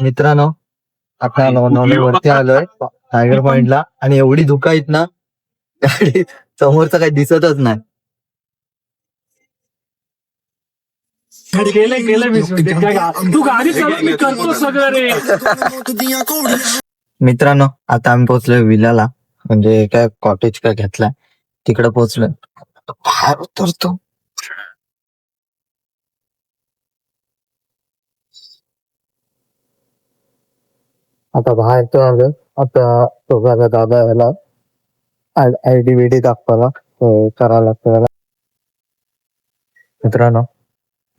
मित्रांनो, आता वरती आलोय टायगर पॉइंटला आणि एवढी धुका आहेत ना, गाडी समोरचं काही दिसतच नाही. मित्रांनो, आता आम्ही पोहोचलोय विलाला, म्हणजे काय कॉटेज काय घेतलाय तिकडे पोहोचलोय. बाहेर उतरतो. आता बाहेर तो आलो. आता तो दादा याला आयडी बिडी दाखवायला करायला लागतं.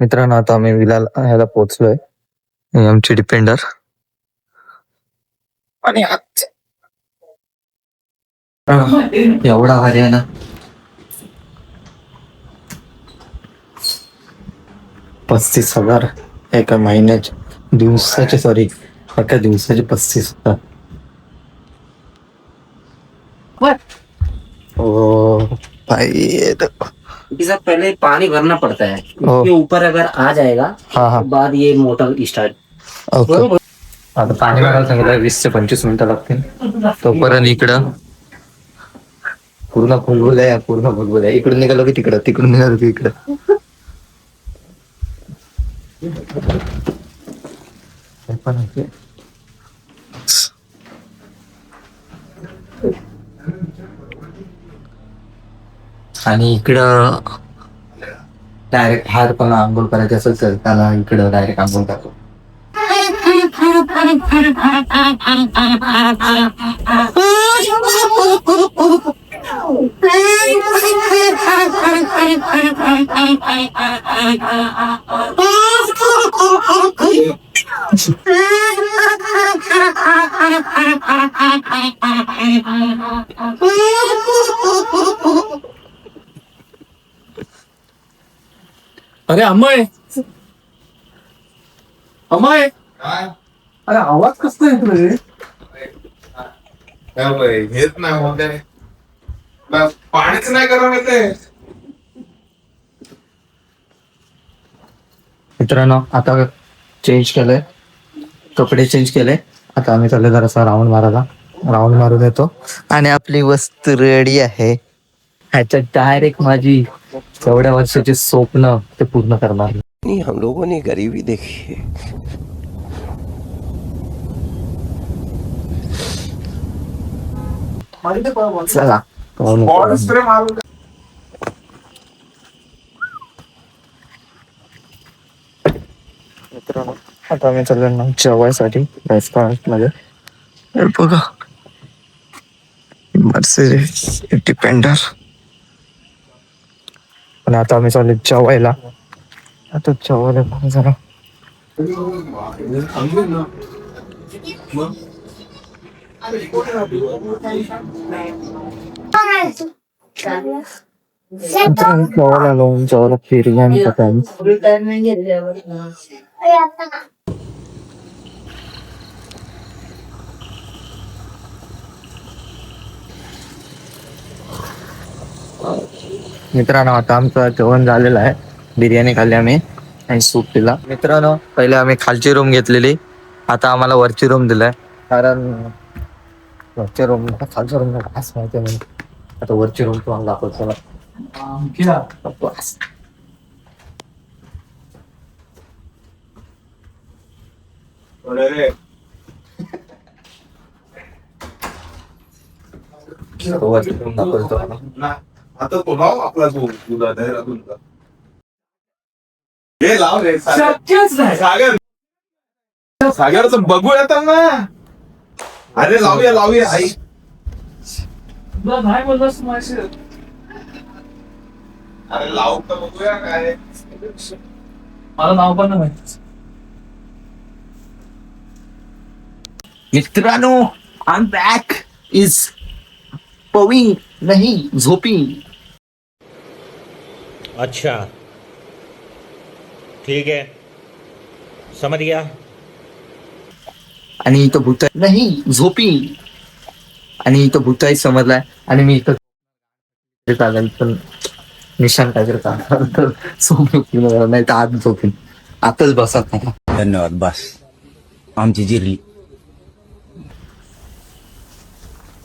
मित्रांनो आता आम्ही विलाला ह्याला पोहोचलोय. आमची डिपेंडर आणि एवढा भारी आहे ना. $35,000 एका महिन्याचे दिवसाचे, सॉरी एका दिवसाचे 35,000. ओ भाई, सर पहले पानी भरना पड़ता है, इसके ऊपर अगर आ जाएगा तो बाद ये मोटर स्टार्ट. ओके. आता पाणी भरायला सांगितलं 20 ते 25 मिनिटं लागतील. तोपर्यंत इकडं पूर्ण भुलभुलया इकडून निघालो की तिकडं, तिकडून निघालो की इकडं. आणि इकडं डायरेक्ट बाहेर पण आंघोळ करायची असेल तर त्याला इकडं डायरेक्ट आंघोळ करतो. अरे अमय, अरे आवाज कसला येतो रे? हेच नाही होते, पाणीच नाही करा ते. मित्रांनो, आता चेंज केलंय, कपडे चेंज केले. आता आम्ही चाललोय जरासा राऊंड मारून येतो आणि आपली वस्तू रेडी आहे. ह्याच्यात डायरेक्ट माझी एवढ्या वर्षाची स्वप्न ते पूर्ण करणार. हम लोगों ने गरीबी देखी है. चला मित्रांनो, आता आम्ही चाललोय ना जेवायसाठी रेस्टॉरंट मध्ये. बघा, मर्सिडीज डिपेंडर. पण आता आम्ही चाललोय जेवायला. आता जेवायला जरा जेवायला बिर्याणी पटायला. मित्रांनो, आता आमचं जेवण झालेलं आहे. बिर्याणी खाल्ली आम्ही आणि सूप पिला. मित्रांनो, पहिले आम्ही खालची रूम घेतलेली, आता आम्हाला वरची रूम दिलाय. कारण वरच्या रूम खालच्या रूम खास माहिती आहे. आता वरची रूम तुम्हाला दाखवतो. वरची रूम दाखवतो. आता तो लाव आपला तुझा हे लाव रे सागर. सागरचं बघू येतात ना. अरे लावूया आई. नाही बोललास माझी. अरे लावू तर बघूया काय. मला नाव पण नाही माहिती. मित्रांनो, आय एम बॅक. इज पविंग नाही झोपिंग. अच्छा, ठीक है, समझ गया. आणि इथं भूत नाही झोपिंग. आणि इथं भूताई समजलाय. आणि मी इथं चालेल पण निशान काय करता नाही तर आज झोपून आताच बसत नाही. धन्यवाद बस आमची जिरली.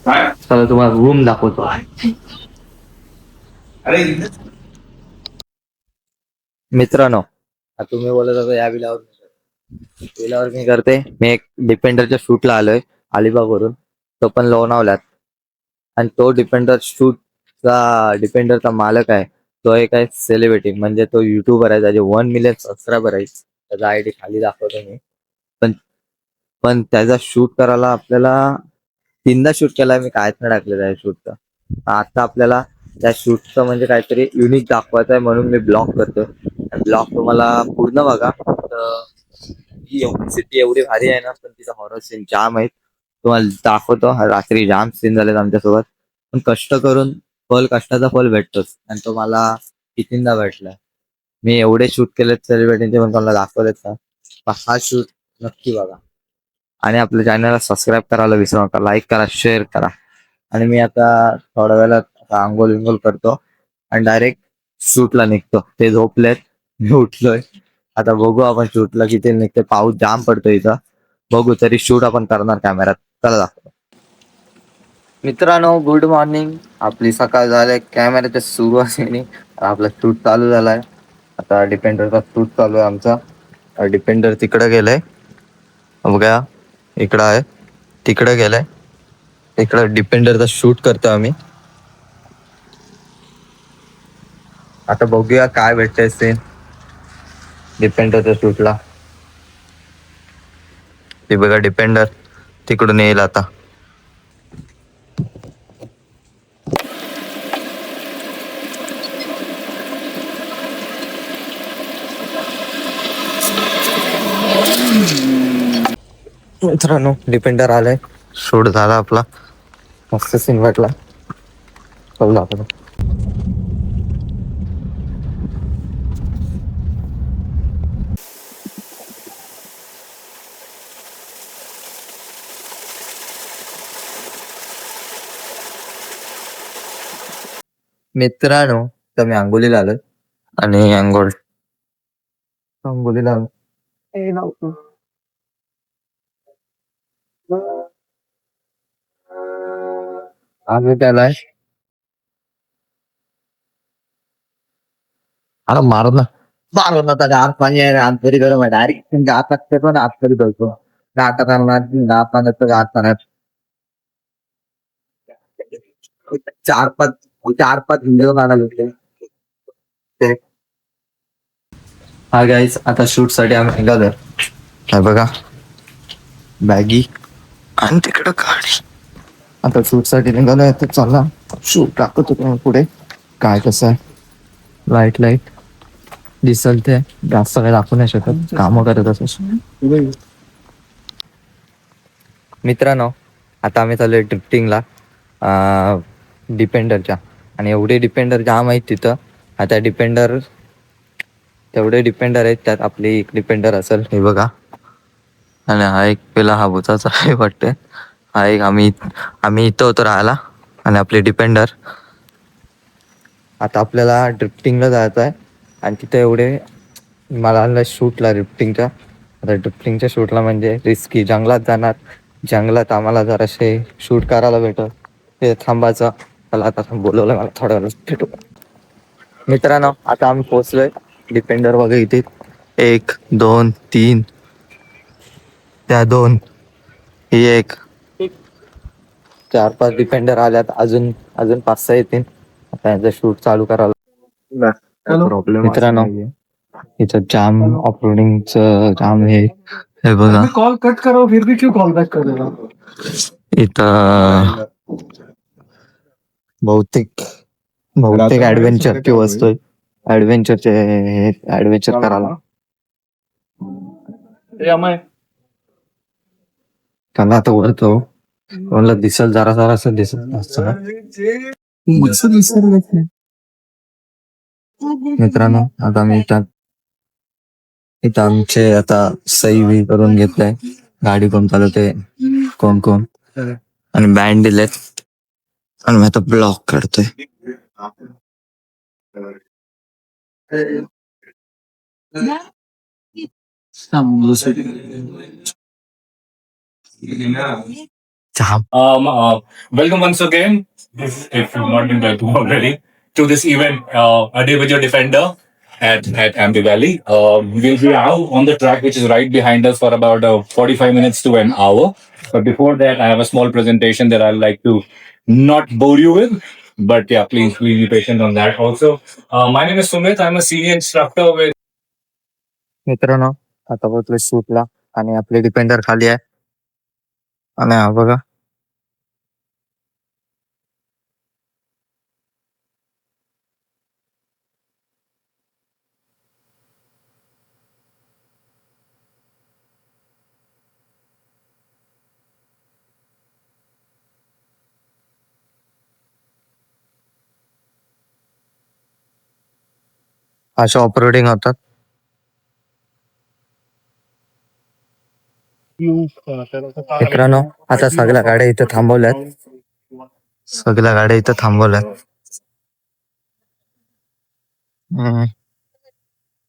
काय चला तुम्हाला रूम दाखवतो. अरे मित्रांनो, आता तुम्ही बोलत होता या विलावर मी करते. मी एक डिपेंडरच्या शूटला आलोय अलिबागवरून, तो पण लोणावल्यात. आणि तो डिपेंडरचा मालक आहे. तो एक आहे सेलिब्रिटी, म्हणजे तो युट्यूबर आहे. त्याचे 1 मिलियन सबस्क्रायबर आहे. त्याचा आयडी खाली दाखवतो मी. पण पण त्याचा शूट करायला आपल्याला 3दा शूट केलाय मी, कायच नाही टाकलं त्या शूटचं. आता आपल्याला त्या शूटचं म्हणजे काहीतरी युनिक दाखवायचं आहे, म्हणून मी ब्लॉग करतो. ब्लॉग तुम्हाला पूर्ण बघा. तर ही सिटी एवढी भारी आहे ना, पण तिचा हॉरर सीन जाम आहेत. तुम्हाला दाखवतो. रात्री जाम सीन झालेत आमच्यासोबत. पण कष्ट करून कष्टाचा फल भेटतोच, आणि तो मला कितींदा भेटलाय. मी एवढे शूट केलेत सेलिब्रिटीचे, पण तुम्हाला दाखवलेत का? पण हा शूट नक्की बघा. आणि आपल्या चॅनलला सबस्क्राईब करायला विसरू नका. लाईक करा, शेअर करा. आणि मी आता थोड्या वेळात आंघोळ विंघोळ करतो आणि डायरेक्ट शूटला निघतो. ते झोपलेत, मी उठलोय. आता बघू आपण शूटला किती निघते. पाऊस जाम पडतो इथं. बघू, तरी शूट आपण करणार कॅमेऱ्यात. चला दाखवतो. मित्रांनो, गुड मॉर्निंग. आपली सकाळ झाली, कॅमेऱ्याच्या सुरुवातीने आपला शूट चालू झालाय. आता डिपेंडरचा शूट चालू आहे आमचा. डिपेंडर तिकडे गेलाय बघा, इकडं आहे, तिकडे गेलाय. इकडं डिपेंडरचा शूट करतो आम्ही. आता बघूया काय भेटतंय सीन डिपेंडरच्या शूटला. ते बघा, डिपेंडर तिकडून येईल आता. मित्रांनो, डिपेंडर आलाय. शूट झाला आपला. मस्त सीन वाटला. चला आपण. मित्रांनो, तर मी आंघोलीला आलोय. आणि आंघोलीला आलो. आम्ही त्यालाय अरे मारू ना त्याच्या आत पाणी आहे. आत तरी गरम आहे. डायरेक्ट आत लागते, पण आत तरी धरतो. गाता करणार गात पाण्यात गात पाण्यात 4-5 व्हिडिओ काढायला होते. हा गाईज, आता शूट साठी आम्ही निघालोय. काय बघा, बॅगी आणि तिकडं गाडी. आता शूट साठी निघालोय. तर चला शूट टाकतो तुम्ही पुढे. काय कसं आहे, लाईट दिसल ते जास्त काही दाखवू नाही शकत, कामं करत असं. मित्रांनो, आता आम्ही चाललोय ड्रिफ्टिंगला डिपेंडरच्या. आणि एवढे डिपेंडर जाम आहेत तिथं. आता तेवढे डिपेंडर आहेत, त्यात आपली एक डिपेंडर असेल, हे बघा. आणि हा एक पेला हा भुताचा आहे वाटते. हा एक आम्ही इथं होतो राहायला. आणि आपले डिपेंडर. आता आपल्याला ड्रिफ्टिंगला जायचं आहे. आणि तिथं एवढे मला शूटला ड्रिफ्टिंगच्या. आता ड्रिफ्टिंगच्या शूटला म्हणजे रिस्की. जंगलात जाणार. जंगलात आम्हाला जरासे शूट करायला भेटत. ते थांबायचं. त्याला आता बोलवलं मला थोड्या वेळ भेटू. मित्रांनो, आता आम्ही पोहोचलोय. डिपेंडर वगैरे इथे 1, 2, 3, त्या 2, ही 1, 4-5 डिपेंडर आल्यात. अजून 5-6 येतील. आता यांचं शूट चालू करायला प्रॉब्लेम. मित्रांनो, इथं जाम ऑफरोडिंगच जाम हे बघा. कॉल कट करो, फिर भी क्यों कॉल बैक कर रहे हो? इथं बहुतेक ऍडव्हेंचरची वस्तू आहे. ऍडव्हेंचर करायला त्याला आता वरतो कोणाला दिसल, जरा दिसत असतं. मित्रांनो, आता मी इथं आमचे आता सही करून घेतलंय. गाडी कोण चालवते, कोण आणि बँड दिलेत. आणि मी आता ब्लॉक काढतोय. जाम. Welcome once again, if you've not been welcome already, to this event, A Day with Your Defender at Ambi Valley. We'll be out on the track, which is right behind us, for about 45 minutes to an hour. But before that, I have a small presentation that I'd like to not bore you with. But yeah, please be patient on that. Also, my name is Sumit. I'm a senior instructor with मित्रांनो आता पोहोचलोय शूटला आणि आपले defender खाली आहे आणि हा बघा अशा ऑपरेटिंग होतात. मित्रांनो आता सगळ्या गाड्या इथं थांबवल्यात. सगळ्या गाड्या इथं थांबवल्यात.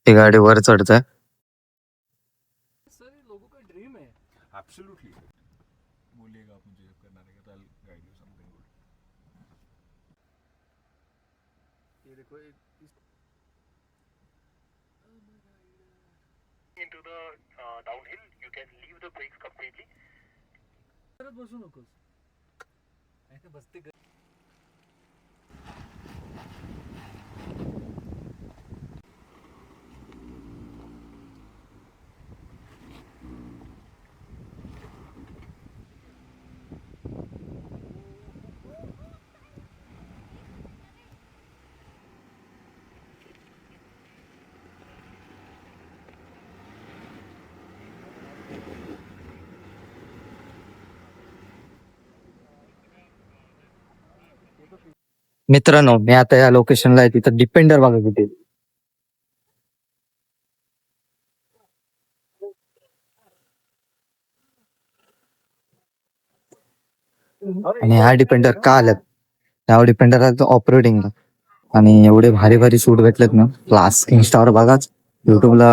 ही गाडी वर चढते. मित्रांनो मी आता या लोकेशनला आहे तिथं डिपेंडर बघा किती. आणि हा डिपेंडर का आल्यात ह्या डिपेंडर ऑपरेटिंगला आणि एवढे भारी भारी शूट भेटलेत ना. क्लास इन्स्टावर बघाच, युट्यूबला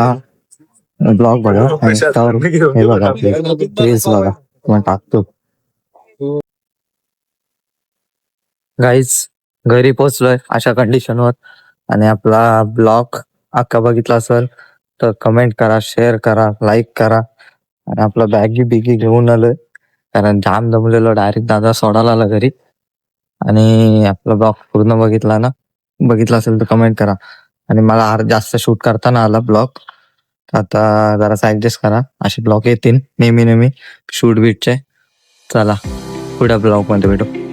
ब्लॉग बघा, इन्स्टावर हे बघा, रील्स बघा, मग टाकतो. गाईज घरी पोहोचलोय अशा कंडिशनवर आणि आपला ब्लॉग अख्खा बघितला असेल तर कमेंट करा, शेअर करा, लाईक करा. आणि आपला बॅगी बिगी घेऊन आलोय कारण जाम दमलेलो. डायरेक्ट दादा सोडायला आला घरी. आणि आपला ब्लॉग पूर्ण बघितला असेल तर कमेंट करा. आणि मला जास्त शूट करताना आला ब्लॉग, आता जरासा ऍडजस्ट करा. असे ब्लॉग येतील नेहमी शूट बीटचे. चला पुढच्या ब्लॉग मध्ये भेटू.